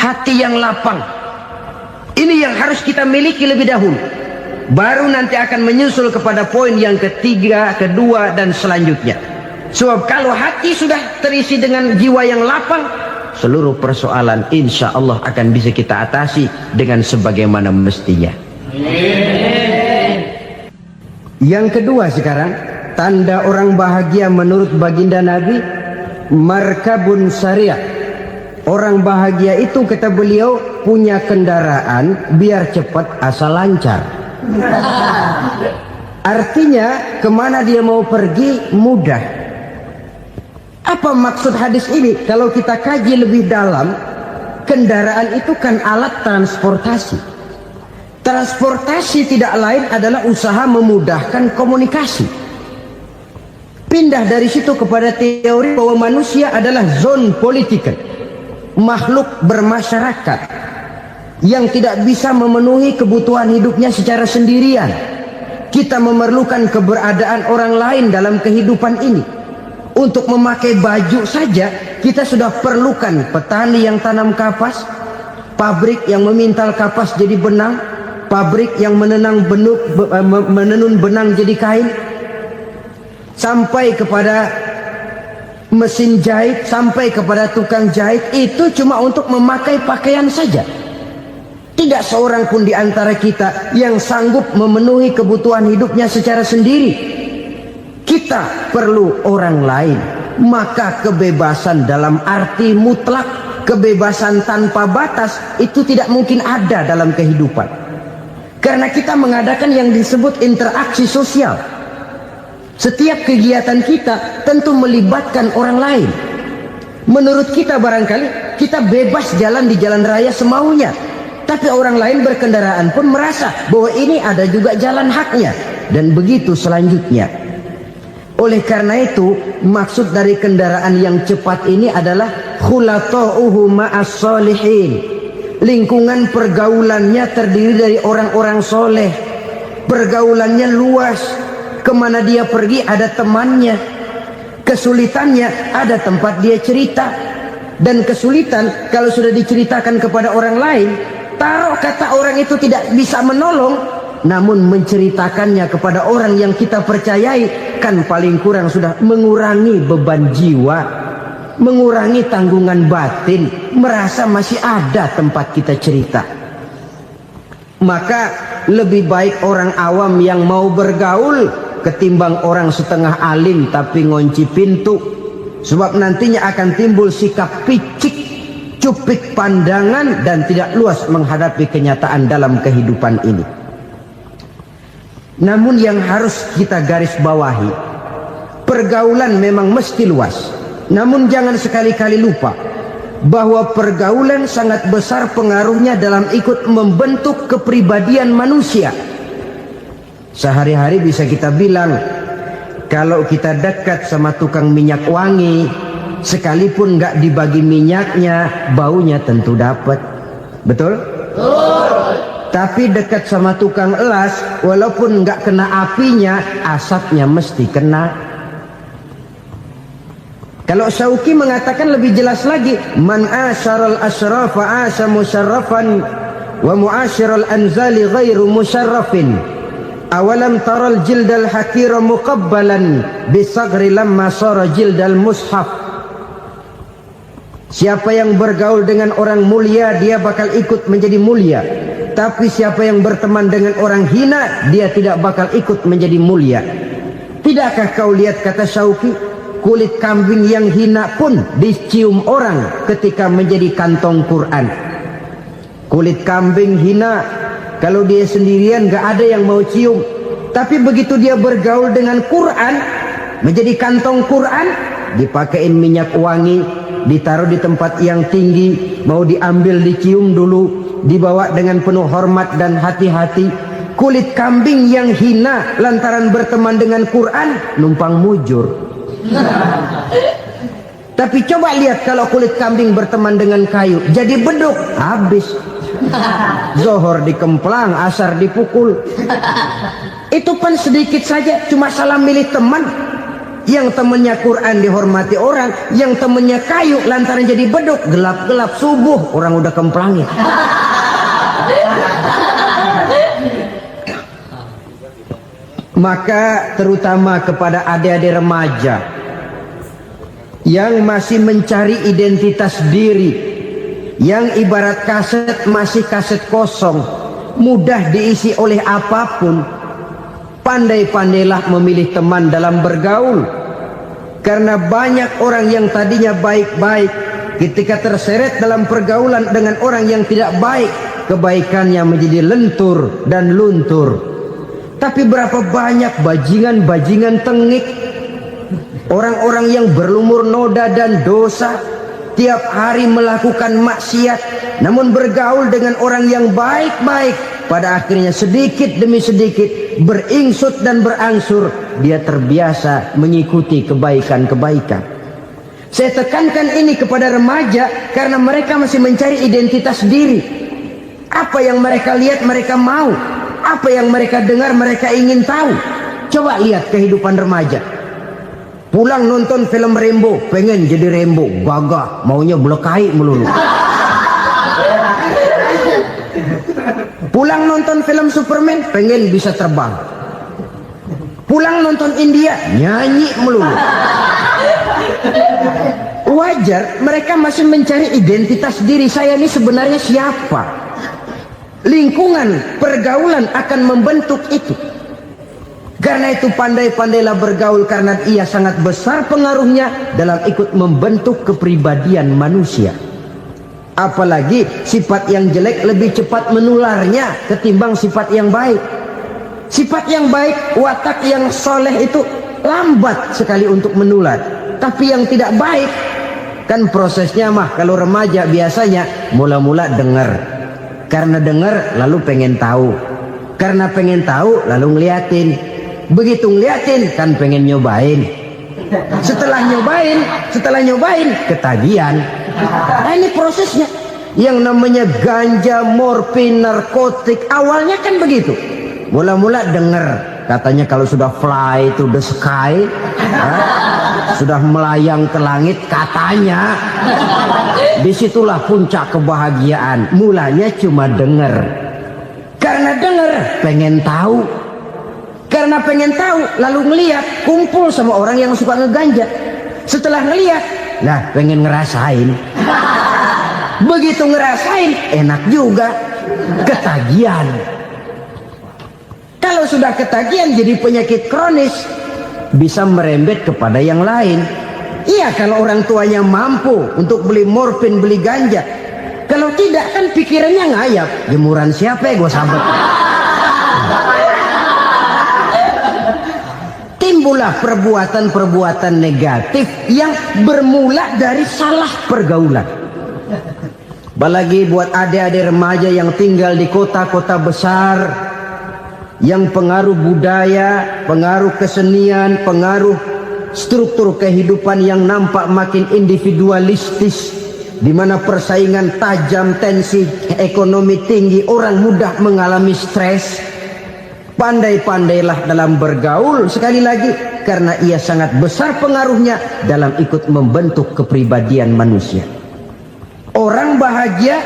hati yang lapang. Ini yang harus kita miliki lebih dahulu. Baru nanti akan menyusul kepada poin yang ketiga, kedua, dan selanjutnya. Sebab kalau hati sudah terisi dengan jiwa yang lapang, seluruh persoalan insya Allah akan bisa kita atasi dengan sebagaimana mestinya. Yang kedua sekarang, tanda orang bahagia menurut baginda Nabi, markabun syariah. Orang bahagia itu kata beliau punya kendaraan biar cepat asal lancar. Artinya kemana dia mau pergi mudah. Apa maksud hadis ini? Kalau kita kaji lebih dalam, kendaraan itu kan alat transportasi. Transportasi tidak lain adalah usaha memudahkan komunikasi. Pindah dari situ kepada teori bahwa manusia adalah zon political, makhluk bermasyarakat yang tidak bisa memenuhi kebutuhan hidupnya secara sendirian. Kita memerlukan keberadaan orang lain dalam kehidupan ini. Untuk memakai baju saja kita sudah perlukan petani yang tanam kapas, pabrik yang memintal kapas jadi benang, pabrik yang menenun benang jadi kain, sampai kepada mesin jahit, sampai kepada tukang jahit. Itu cuma untuk memakai pakaian saja. Tidak seorang pun di antara kita yang sanggup memenuhi kebutuhan hidupnya secara sendiri. Kita perlu orang lain. Maka kebebasan dalam arti mutlak, kebebasan tanpa batas, itu tidak mungkin ada dalam kehidupan. Karena kita mengadakan yang disebut interaksi sosial. Setiap kegiatan kita tentu melibatkan orang lain. Menurut kita barangkali kita bebas jalan di jalan raya semaunya, tapi orang lain berkendaraan pun merasa bahwa ini ada juga jalan haknya, dan begitu selanjutnya. Oleh karena itu, maksud dari kendaraan yang cepat ini adalah khulata'uhu ma'as solihin. Lingkungan pergaulannya terdiri dari orang-orang soleh. Pergaulannya luas. Kemana dia pergi ada temannya. Kesulitannya ada tempat dia cerita. Dan kesulitan kalau sudah diceritakan kepada orang lain, taruh kata orang itu tidak bisa menolong, namun menceritakannya kepada orang yang kita percayai, kan paling kurang sudah mengurangi beban jiwa, mengurangi tanggungan batin, merasa masih ada tempat kita cerita. Maka lebih baik orang awam yang mau bergaul ketimbang orang setengah alim tapi ngunci pintu. Sebab nantinya akan timbul sikap picik, cupik pandangan, dan tidak luas menghadapi kenyataan dalam kehidupan ini. Namun yang harus kita garis bawahi, pergaulan memang mesti luas. Namun jangan sekali-kali lupa bahwa pergaulan sangat besar pengaruhnya dalam ikut membentuk kepribadian manusia. Sehari-hari bisa kita bilang, kalau kita dekat sama tukang minyak wangi, sekalipun nggak dibagi minyaknya, baunya tentu dapat. Betul? Betul. Tapi dekat sama tukang elas, walaupun nggak kena apinya, asapnya mesti kena. Kalau Syauqi mengatakan lebih jelas lagi, man asyaral asrafa asya musyarrafan wa muasyiral anzali ghairu musyarrafin. Awalam taral jildal hakira muqabbalan bisagri lamma sara jildal mushaf. Siapa yang bergaul dengan orang mulia, dia bakal ikut menjadi mulia. Tapi siapa yang berteman dengan orang hina, dia tidak bakal ikut menjadi mulia. Tidakkah kau lihat, kata Syauqi, kulit kambing yang hina pun dicium orang ketika menjadi kantong Quran. Kulit kambing hina, kalau dia sendirian gak ada yang mau cium. Tapi begitu dia bergaul dengan Quran, menjadi kantong Quran, dipakein minyak wangi, ditaruh di tempat yang tinggi, mau diambil dicium dulu, dibawa dengan penuh hormat dan hati-hati. Kulit kambing yang hina lantaran berteman dengan Quran, numpang mujur. Tapi coba lihat kalau kulit kambing berteman dengan kayu, jadi beduk, habis. Zohor dikemplang, asar dipukul. Itu pun sedikit saja, cuma salah milih teman. Yang temennya Quran dihormati orang, yang temennya kayu lantaran jadi beduk, gelap-gelap subuh orang udah kemplangin. Maka terutama kepada adik-adik remaja yang masih mencari identitas diri, yang ibarat kaset masih kaset kosong, mudah diisi oleh apapun, pandai-pandailah memilih teman dalam bergaul. Karena banyak orang yang tadinya baik-baik, ketika terseret dalam pergaulan dengan orang yang tidak baik, kebaikannya menjadi lentur dan luntur. Tapi berapa banyak bajingan-bajingan tengik, orang-orang yang berlumur noda dan dosa, tiap hari melakukan maksiat, namun bergaul dengan orang yang baik-baik, pada akhirnya sedikit demi sedikit beringsut dan berangsur dia terbiasa mengikuti kebaikan-kebaikan. Saya tekankan ini kepada remaja karena mereka masih mencari identitas diri. Apa yang mereka lihat mereka mau, apa yang mereka dengar mereka ingin tahu. Coba lihat kehidupan remaja. Pulang nonton film Rambo, pengen jadi Rambo, gagah, maunya belekai melulu. Pulang nonton film Superman, pengen bisa terbang. Pulang nonton India, nyanyi melulu. Wajar, mereka masih mencari identitas diri. Saya ini sebenarnya siapa? Lingkungan, pergaulan akan membentuk itu. Karena itu pandai-pandailah bergaul, karena ia sangat besar pengaruhnya dalam ikut membentuk kepribadian manusia. Apalagi sifat yang jelek lebih cepat menularnya ketimbang sifat yang baik. Sifat yang baik, watak yang soleh itu lambat sekali untuk menular. Tapi yang tidak baik, kan prosesnya mah kalau remaja biasanya mula-mula dengar. Karena dengar lalu pengen tahu. Karena pengen tahu lalu ngeliatin. Begitu ngeliatin kan pengen nyobain. Setelah nyobain ketagihan. Nah, ini prosesnya. Yang namanya ganja, morfin, narkotik awalnya kan begitu. Mula-mula dengar, katanya kalau sudah fly to the sky, sudah melayang ke langit katanya, disitulah puncak kebahagiaan. Mulanya cuma dengar. Karena dengar pengen tahu. Karena pengen tahu lalu ngeliat, kumpul sama orang yang suka ngeganja. Setelah ngeliat, nah pengen ngerasain. Begitu ngerasain enak juga, ketagihan. Kalau sudah ketagihan jadi penyakit kronis, bisa merembet kepada yang lain. Iya, kalau orang tuanya mampu untuk beli morfin, beli ganja. Kalau tidak kan pikirannya ngayap, jemuran siapa ya gue sambet. Timbullah perbuatan-perbuatan negatif yang bermula dari salah pergaulan. Apalagi buat adik-adik remaja yang tinggal di kota-kota besar, yang pengaruh budaya, pengaruh kesenian, pengaruh struktur kehidupan yang nampak makin individualistis, di mana persaingan tajam, tensi ekonomi tinggi, orang mudah mengalami stres. Pandai-pandailah dalam bergaul, sekali lagi, karena ia sangat besar pengaruhnya dalam ikut membentuk kepribadian manusia. Orang bahagia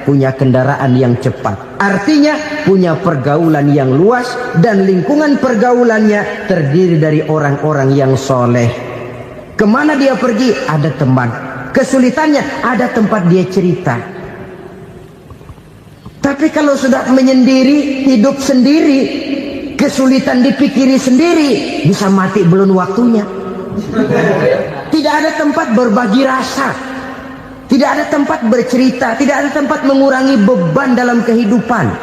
punya kendaraan yang cepat, artinya punya pergaulan yang luas, dan lingkungan pergaulannya terdiri dari orang-orang yang soleh. Kemana dia pergi ada teman, kesulitannya ada tempat dia cerita. Tapi kalau sudah menyendiri, hidup sendiri, kesulitan dipikiri sendiri, bisa mati belum waktunya. Tidak ada tempat berbagi rasa, tidak ada tempat bercerita, tidak ada tempat mengurangi beban dalam kehidupan.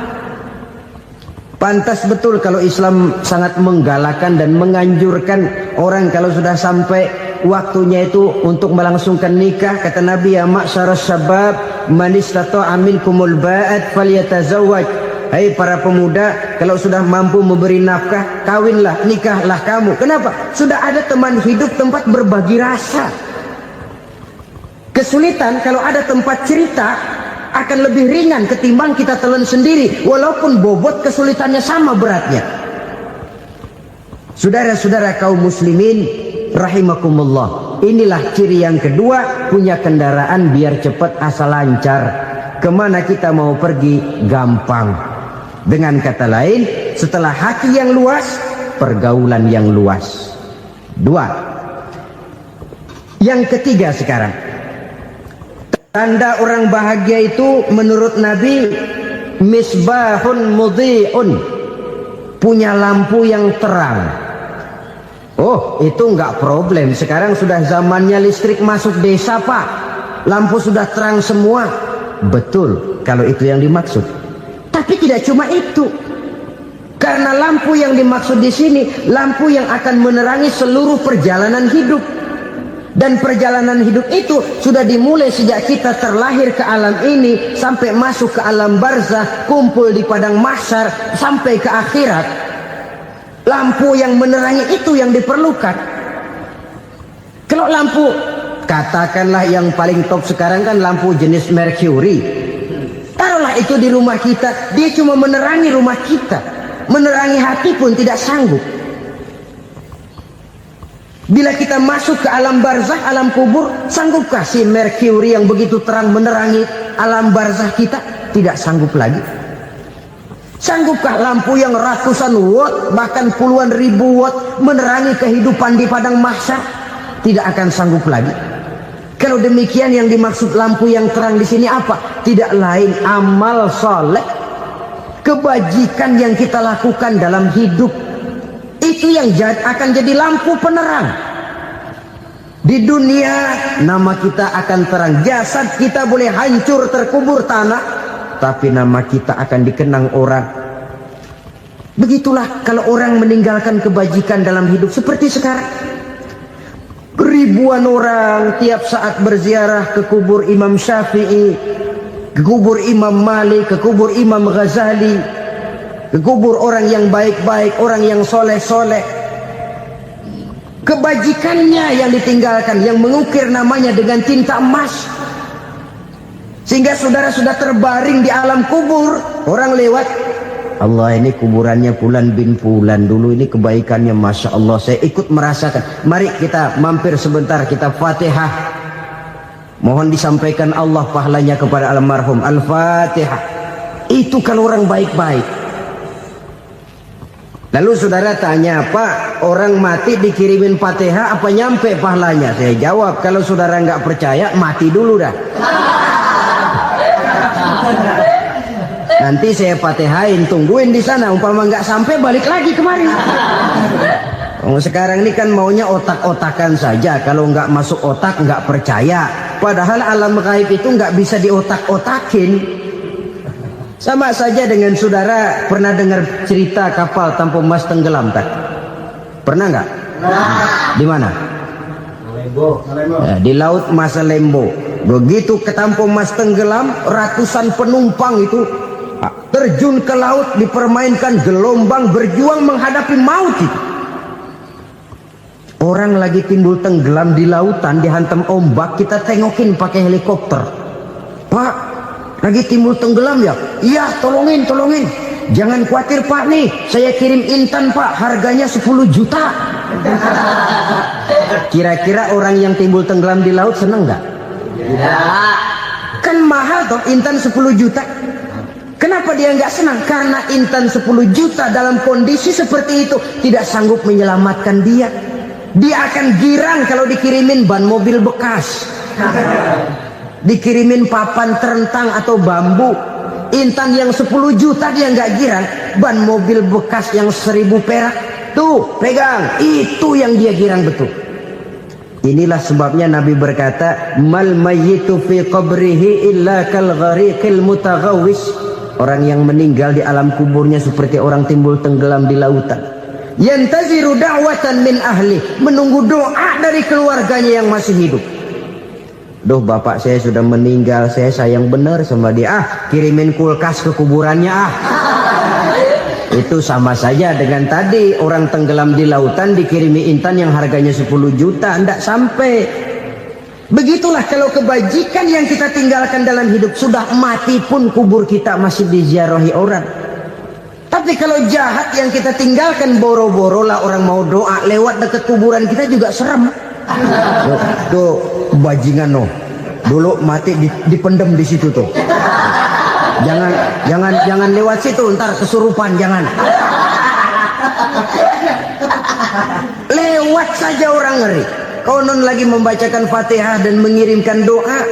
Pantas betul kalau Islam sangat menggalakkan dan menganjurkan orang kalau sudah sampai waktunya itu untuk melangsungkan nikah. Kata Nabi, ya ma'syaras syabab man istata'a minkumul ba'at falyatazawwaj. Hai para pemuda, kalau sudah mampu memberi nafkah, kawinlah, nikahlah kamu. Kenapa? Sudah ada teman hidup, tempat berbagi rasa. Kesulitan kalau ada tempat cerita akan lebih ringan ketimbang kita telan sendiri, walaupun bobot kesulitannya sama beratnya. Saudara-saudara kaum muslimin rahimakumullah, inilah ciri yang kedua, punya kendaraan biar cepat asal lancar. Kemana kita mau pergi gampang. Dengan kata lain, setelah hati yang luas, pergaulan yang luas. Dua. Yang ketiga sekarang, tanda orang bahagia itu menurut Nabi, misbahun mudhi'un, punya lampu yang terang. Oh, itu enggak problem. Sekarang sudah zamannya listrik masuk desa, Pak. Lampu sudah terang semua. Betul, kalau itu yang dimaksud. Tapi tidak cuma itu. Karena lampu yang dimaksud di sini, lampu yang akan menerangi seluruh perjalanan hidup. Dan perjalanan hidup itu sudah dimulai sejak kita terlahir ke alam ini, sampai masuk ke alam barzakh, kumpul di padang mahsyar, sampai ke akhirat. Lampu yang menerangi itu yang diperlukan. Kalau lampu, katakanlah yang paling top sekarang kan lampu jenis Mercury. Taruhlah itu di rumah kita, dia cuma menerangi rumah kita. Menerangi hati pun tidak sanggup. Bila kita masuk ke alam barzakh, alam kubur, sanggupkah si Mercury yang begitu terang menerangi alam barzakh kita? Tidak sanggup lagi. Sanggupkah lampu yang ratusan watt, bahkan puluhan ribu watt menerangi kehidupan di padang mahsyar? Tidak akan sanggup lagi. Kalau demikian, yang dimaksud lampu yang terang di sini apa? Tidak lain amal soleh, kebajikan yang kita lakukan dalam hidup. Itu yang akan jadi lampu penerang. Di dunia nama kita akan terang. Jasad kita boleh hancur terkubur tanah, tapi nama kita akan dikenang orang. Begitulah kalau orang meninggalkan kebajikan dalam hidup seperti sekarang. Ribuan orang tiap saat berziarah ke kubur Imam Syafi'i, ke kubur Imam Malik, ke kubur Imam Ghazali, ke kubur orang yang baik-baik, orang yang soleh-soleh. Kebajikannya yang ditinggalkan, yang mengukir namanya dengan tinta emas. Sehingga saudara sudah terbaring di alam kubur, orang lewat, Allah, ini kuburannya Fulan bin Fulan, dulu ini kebaikannya Masya Allah, saya ikut merasakan. Mari kita mampir sebentar, kita Fatihah. Mohon disampaikan Allah pahalanya kepada almarhum. Al-Fatihah. Itu kalau orang baik-baik. Lalu saudara tanya, Pak, orang mati dikirimin Fatihah apa nyampe pahalanya? Saya jawab, kalau saudara nggak percaya, mati dulu dah. Nanti saya Fatihain, tungguin di sana. Umpama nggak sampai, balik lagi kemari. Sekarang ini kan maunya otak-otakan saja. Kalau nggak masuk otak, nggak percaya. Padahal alam gaib itu nggak bisa diotak-otakin. Sama saja dengan saudara pernah dengar cerita kapal Tampo Mas tenggelam, tak? Pernah nggak? Di mana? Ya, di laut Masalembo. Begitu ke Tampo Mas tenggelam, ratusan penumpang itu terjun ke laut, dipermainkan gelombang, berjuang menghadapi maut itu. Orang lagi timbul tenggelam di lautan, dihantam ombak, kita tengokin pakai helikopter. Pak, lagi timbul tenggelam ya? Iya, tolongin. Jangan khawatir Pak, nih saya kirim intan Pak, harganya 10 juta. Kira-kira orang yang timbul tenggelam di laut seneng nggak? Ya. Kan mahal toh intan 10 juta. Kenapa dia nggak senang? Karena intan 10 juta dalam kondisi seperti itu tidak sanggup menyelamatkan dia. Dia akan girang kalau dikirimin ban mobil bekas, dikirimin papan terentang atau bambu. Intan yang 10 juta dia nggak girang. Ban mobil bekas yang 1000 perak, tuh pegang, itu yang dia girang betul. Inilah sebabnya Nabi berkata, mal mayyitu fi qabrihi illa kal ghariqil mutaghawwis. Orang yang meninggal di alam kuburnya seperti orang timbul tenggelam di lautan. Yantaziru da'watan min ahli, menunggu doa dari keluarganya yang masih hidup. Duh, bapak saya sudah meninggal, saya sayang benar sama dia. Kirimin kulkas ke kuburannya Itu sama saja dengan tadi orang tenggelam di lautan dikirimi intan yang harganya 10 juta, tidak sampai. Begitulah kalau kebajikan yang kita tinggalkan dalam hidup, sudah mati pun kubur kita masih diziarahi orang. Tapi Tapi kalau jahat yang kita tinggalkan, boro-boro lah orang mau doa lewat dekat kuburan kita juga serem. Tuh bajingan no, dulu mati dipendem di situ tuh. Jangan lewat situ, ntar kesurupan, jangan. Lewat saja orang ngeri. Konon lagi membacakan Fatihah dan mengirimkan doa.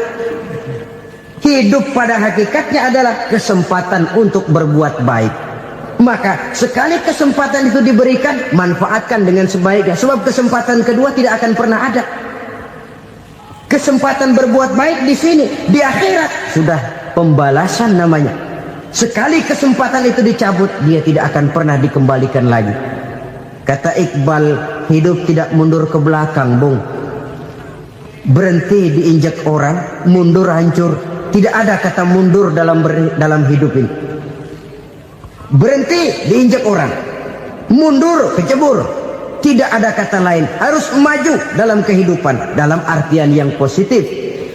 Hidup pada hakikatnya adalah kesempatan untuk berbuat baik. Maka sekali kesempatan itu diberikan, manfaatkan dengan sebaiknya. Sebab kesempatan kedua tidak akan pernah ada. Kesempatan berbuat baik di sini, di akhirat sudah pembalasan namanya. Sekali kesempatan itu dicabut, dia tidak akan pernah dikembalikan lagi. Kata Iqbal, hidup tidak mundur ke belakang, Bung. Berhenti diinjak orang, mundur hancur. Tidak ada kata mundur dalam hidup ini. Berhenti diinjak orang, mundur kecebur. Tidak ada kata lain. Harus maju dalam kehidupan, dalam artian yang positif.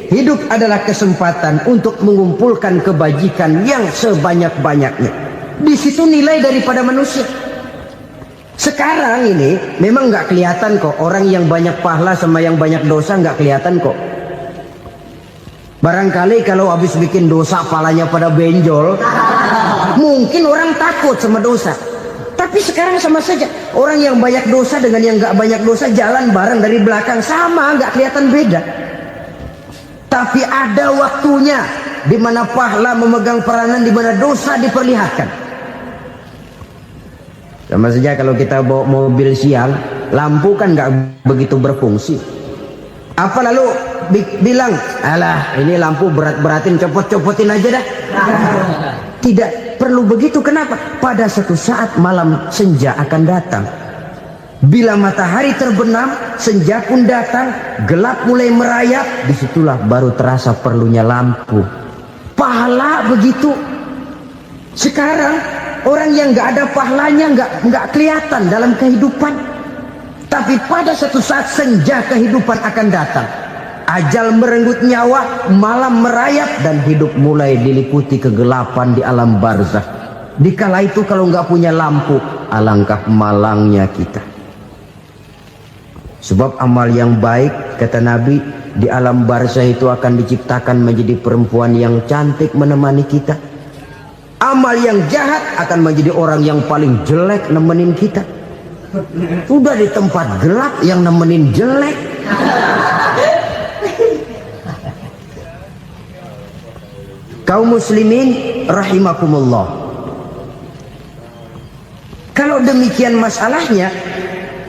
Hidup adalah kesempatan untuk mengumpulkan kebajikan yang sebanyak-banyaknya. Di situ nilai daripada manusia. Sekarang ini memang nggak kelihatan kok, orang yang banyak pahala sama yang banyak dosa nggak kelihatan kok. Barangkali kalau habis bikin dosa palanya pada benjol, mungkin orang takut sama dosa. Tapi sekarang sama saja, orang yang banyak dosa dengan yang nggak banyak dosa jalan bareng dari belakang, sama, nggak kelihatan beda. Tapi ada waktunya di mana pahala memegang peranan, di mana dosa diperlihatkan. Sama saja kalau kita bawa mobil siang, lampu kan nggak begitu berfungsi. Apa lalu bilang, alah ini lampu berat-beratin, copot-copotin aja dah. Tidak perlu begitu. Kenapa? Pada suatu saat malam senja akan datang. Bila matahari terbenam, senja pun datang, gelap mulai merayap, disitulah baru terasa perlunya lampu. Pahala begitu. Sekarang orang yang nggak ada pahalanya nggak kelihatan dalam kehidupan. Tapi pada suatu saat senja kehidupan akan datang. Ajal merenggut nyawa, malam merayap, dan hidup mulai diliputi kegelapan di alam barzakh. Dikala itu kalau nggak punya lampu, alangkah malangnya kita. Sebab amal yang baik, kata Nabi, di alam barzakh itu akan diciptakan menjadi perempuan yang cantik menemani kita. Amal yang jahat akan menjadi orang yang paling jelek nemenin kita. Udah di tempat gelap yang nemenin jelek. Kaum muslimin rahimakumullah. Kalau demikian masalahnya,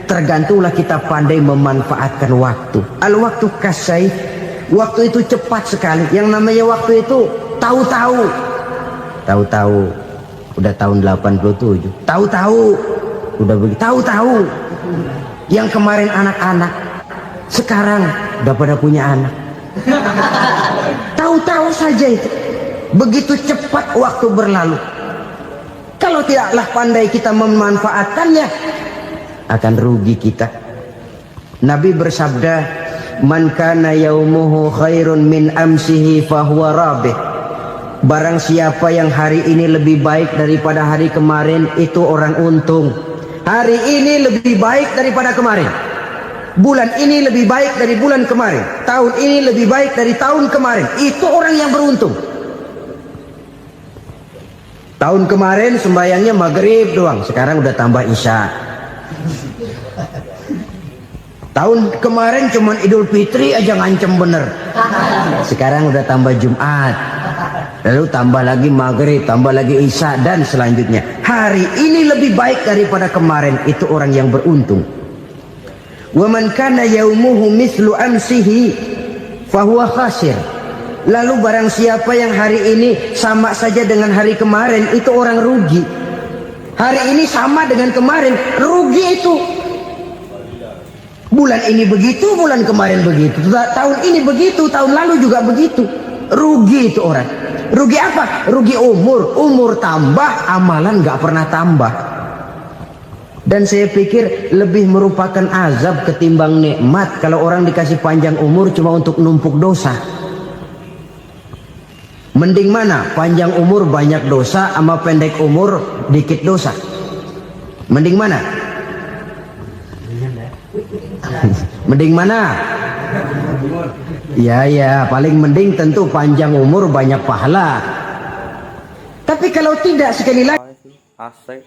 tergantunglah kita pandai memanfaatkan waktu. Al-waktu kasayf. Waktu itu cepat sekali. Yang namanya waktu itu tahu-tahu. Tahu-tahu. Udah tahun 87. Tahu-tahu. Udah begitu. Tahu-tahu. Yang kemarin anak-anak, sekarang udah pada punya anak. Tahu-tahu saja itu. Begitu cepat waktu berlalu. Kalau tidaklah pandai kita memanfaatkannya, akan rugi kita. Nabi bersabda, "Man kana yaumuhu khairun min amsihi fahuwa rabih." Barang siapa yang hari ini lebih baik daripada hari kemarin, itu orang untung. Hari ini lebih baik daripada kemarin. Bulan ini lebih baik dari bulan kemarin. Tahun ini lebih baik dari tahun kemarin. Itu orang yang beruntung. Tahun kemarin sembahyangnya maghrib doang, sekarang udah tambah isya. Tahun kemarin cuman Idul Fitri aja ngancem bener, sekarang udah tambah Jumat, lalu tambah lagi maghrib, tambah lagi isya, dan selanjutnya. Hari ini lebih baik daripada kemarin, itu orang yang beruntung. Wa man kana yaumuhu mislu amsihi fahuwa khasir. Lalu barang siapa yang hari ini sama saja dengan hari kemarin, itu orang rugi. Hari ini sama dengan kemarin, rugi itu. Bulan ini begitu, bulan kemarin begitu, tahun ini begitu, tahun lalu juga begitu. Rugi itu orang. Rugi apa? Rugi umur. Umur tambah, amalan gak pernah tambah. Dan saya pikir lebih merupakan azab ketimbang nikmat kalau orang dikasih panjang umur cuma untuk numpuk dosa. Mending mana? Panjang umur banyak dosa sama pendek umur dikit dosa? Mending mana? Mending mana? Ya, paling mending tentu panjang umur banyak pahala. Tapi kalau tidak, sekali lagi Asik.